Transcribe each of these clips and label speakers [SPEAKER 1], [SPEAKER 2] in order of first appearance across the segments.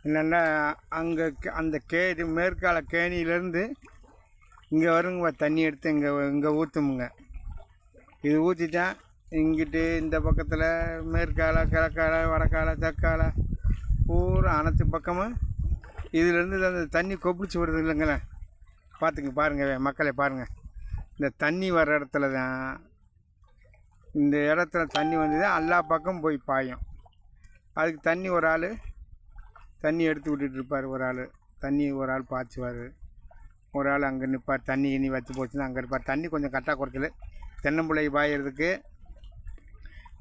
[SPEAKER 1] என்னென்னா அங்கே அந்த மேற்கால கேணியிலேருந்து இங்கே வருங்க தண்ணி எடுத்து இங்கே ஊற்றுமுங்க. இது ஊற்றிட்டான் இங்கிட்டு இந்த பக்கத்தில் மேற்கால கிழக்கால வடக்கால தெற்கால பூரா அனைத்து பக்கமும் இதிலேருந்து அந்த தண்ணி கொப்பிடிச்சு வருது இல்லைங்களே. பாருங்கள் மக்களை பாருங்கள். இந்த தண்ணி வர்ற இடத்துல தான் இந்த இடத்துல தண்ணி வந்து தான் எல்லா பக்கம் போய் பாயும். அதுக்கு தண்ணி ஒரு ஆள் தண்ணி எடுத்து விட்டுட்ருப்பார், ஒரு ஆள் பாய்ச்சுவார், ஒரு ஆள் அங்கே நிற்பார். தண்ணி வற்றி போச்சுன்னா அங்கே இருப்பார். தண்ணி கொஞ்சம் கரெக்டாக குறைச்சல். தென்னம்பிள்ளை பாயிறதுக்கு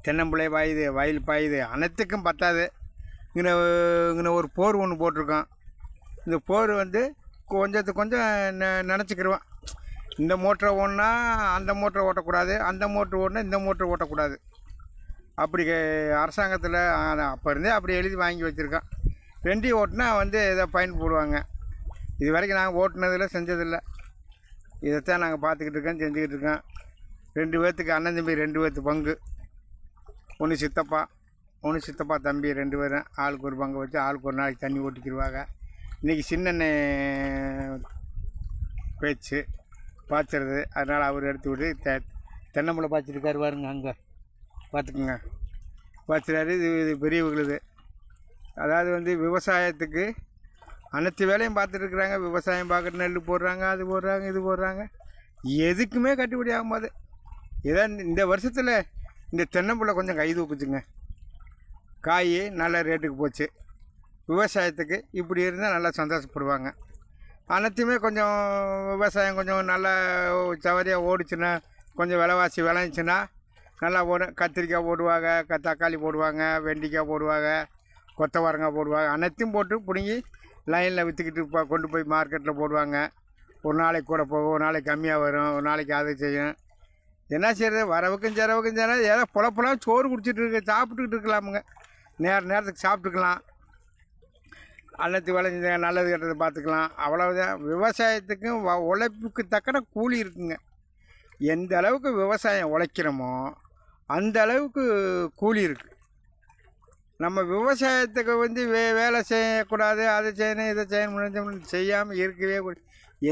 [SPEAKER 1] தென்னம்பிள்ளை பாயுது, வயல் பாயுது, அனைத்துக்கும் பத்தாது. இங்கே ஒரு போர் ஒன்று போட்டிருக்கோம். இந்த போர் வந்து கொஞ்சத்துக்கு கொஞ்சம் நினச்சிக்கிடுவான். இந்த மோட்டரை ஓடினா அந்த மோட்டரை ஓட்டக்கூடாது, அந்த மோட்ரு ஓடினா இந்த மோட்ரு ஓட்டக்கூடாது. அப்படி அரசாங்கத்தில் அப்போ இருந்தே அப்படி எழுதி வாங்கி வச்சுருக்கான். ரெண்டையும் ஓட்டினா வந்து இதை பயன் போடுவாங்க. இது வரைக்கும் நாங்கள் ஓட்டுனதில்லை, செஞ்சதில்லை. இதைத்தான் நாங்கள் பார்த்துக்கிட்டு இருக்கோம், செஞ்சுக்கிட்டு இருக்கோம். 2 பேர்த்துக்கு அண்ணன் தம்பி 2 பேர்த்து பங்கு. ஒன்று சித்தப்பா தம்பி 2 பேரும் ஆளுக்கு ஒரு பங்கு வச்சு ஆளுக்கு ஒரு நாளைக்கு தண்ணி ஓட்டிக்கிடுவாங்க. இன்றைக்கி சின்னண்ணே பேச்சு பாய்ச்சறது, அதனால் அவர் எடுத்து விட்டு தென்னம்பிள்ளை பாய்ச்சிருக்காரு பாருங்க. அங்கே பார்த்துக்குங்க பாய்ச்சுறாரு. இது பெரியவர்களுது. அதாவது வந்து விவசாயத்துக்கு அனைத்து வேலையும் பார்த்துட்ருக்குறாங்க. விவசாயம் பார்க்குற நெல் போடுறாங்க, அது போடுறாங்க, இது போடுறாங்க. எதுக்குமே கட்டுப்படி ஆகும்போது ஏதோ இந்த வருஷத்தில் இந்த தென்னம்பிள்ளை கொஞ்சம் கை தூக்குச்சுங்க. காய் நல்ல ரேட்டுக்கு போச்சு. விவசாயத்துக்கு இப்படி இருந்தால் நல்லா சந்தோஷப்படுவாங்க. அனைத்துமே கொஞ்சம் விவசாயம் கொஞ்சம் நல்லா சவரியாக ஓடிச்சுன்னா, கொஞ்சம் விலைவாசி விளைஞ்சிச்சின்னா நல்லா ஓடும். கத்திரிக்காய் போடுவாங்க, தக்காளி போடுவாங்க, வெண்டைக்காய் போடுவாங்க, கொத்தவரங்காய் போடுவாங்க. அனைத்தையும் போட்டு பிடுங்கி லைனில் விற்றுக்கிட்டு கொண்டு போய் மார்க்கெட்டில் போடுவாங்க. ஒரு நாளைக்கு கூட போகும், ஒரு நாளைக்கு கம்மியாக வரும், ஒரு நாளைக்கு அதை செய்யும். என்ன செய்கிறது, வரவுக்கும் செலவுக்கும் செய்யணும். ஏதோ புலப்பெல்லாம் சோறு குடிச்சிட்டு சாப்பிட்டுக்கிட்டு இருக்கலாமுங்க. நேரத்துக்கு சாப்பிட்டுக்கலாம். அனைத்து விளைஞ்ச நல்லது கெட்டது பார்த்துக்கலாம். அவ்வளவுதான். விவசாயத்துக்கும் உழைப்புக்கு தக்கன கூலி இருக்குங்க. எந்த அளவுக்கு விவசாயம் உழைக்கிறோமோ அந்த அளவுக்கு கூலி இருக்குது. நம்ம விவசாயத்துக்கு வந்து வேலை செய்யக்கூடாது, அதை செய்யணும், இதை செய்யணும் செய்யாமல் இருக்கவே கூடாது.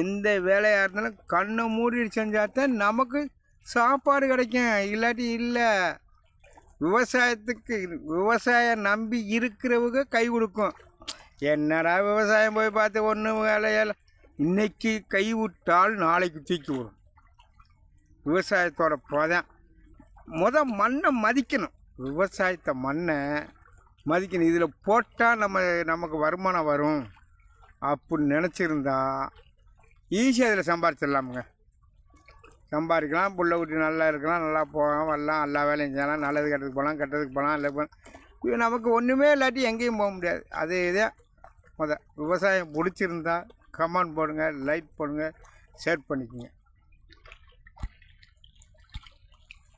[SPEAKER 1] எந்த வேலையாக இருந்தாலும் கண்ணை மூடி செஞ்சால்தான் நமக்கு சாப்பாடு கிடைக்கும், இல்லாட்டி இல்லை. விவசாயம் நம்பி இருக்கிறவங்க கை கொடுக்கும். என்னடா விவசாயம் போய் பார்த்து ஒன்றும் வேலையால் இன்றைக்கி கை விட்டால் நாளைக்கு தூக்கி விடும். விவசாயத்தோட பதம் மண்ணை மதிக்கணும். விவசாயத்தை மண்ணை மதிக்கணும். இதில் போட்டால் நமக்கு வருமானம் வரும் அப்படின்னு நினச்சிருந்தா ஈஸியாக இதில் சம்பாரிச்சிடலாமுங்க. சம்பாதிக்கலாம், புள்ள குட்டி நல்லா இருக்கலாம், நல்லா போகலாம், வரலாம், எல்லா வேலையும் செய்யலாம். நல்லது கெட்டதுக்கு போகலாம், கெட்டதுக்கு போகலாம், இல்லை நமக்கு ஒன்றுமே இல்லாட்டி எங்கேயும் போக முடியாது. அது இதே விவசாயம் பிடிச்சிருந்தா கமெண்ட் போடுங்க, லைக் போடுங்க, ஷேர் பண்ணிக்கோங்க.